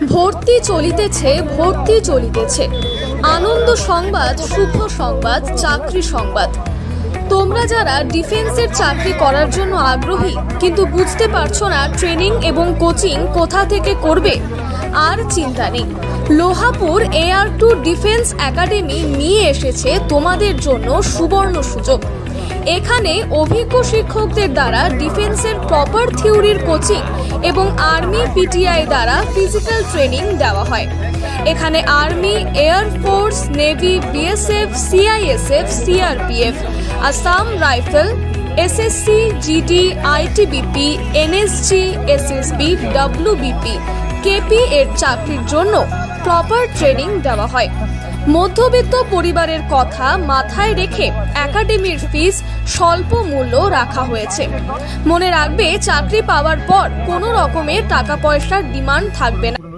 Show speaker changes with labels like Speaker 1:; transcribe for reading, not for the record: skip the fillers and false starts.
Speaker 1: ভর্তি চলিতেছে আনন্দ সংবাদ, শুভ সংবাদ, চাকরি সংবাদ। তোমরা যারা ডিফেন্সের চাকরি করার জন্য আগ্রহী কিন্তু বুঝতে পারছো না ট্রেনিং এবং কোচিং কোথা থেকে করবে, আর চিন্তা নেই। লোহাপুর AR2 ডিফেন্স একাডেমি নিয়ে এসেছে তোমাদের জন্য সুবর্ণ সুযোগ। এখানে অভিজ্ঞ শিক্ষকদের দ্বারা ডিফেন্সের প্রপার থিওরির কোচিং এবং আর্মি PTI দ্বারা ফিজিক্যাল ট্রেনিং দেওয়া হয়। এখানে army, air force, navy, BSF, CISF, CRPF, Assam rifle, SSC, GD, ITBP, NSG, SSB, WBP, KP এর চাকরির জন্য প্রপার ট্রেনিং দেওয়া হয়। মধ্যবিত্ত পরিবারের কথা মাথায় রেখে একাডেমির ফিস স্বল্প মূল্য রাখা হয়েছে। মনে রাখবে, চাকরি পাওয়ার পর কোনো রকমের টাকা পয়সার ডিমান্ড থাকবে না।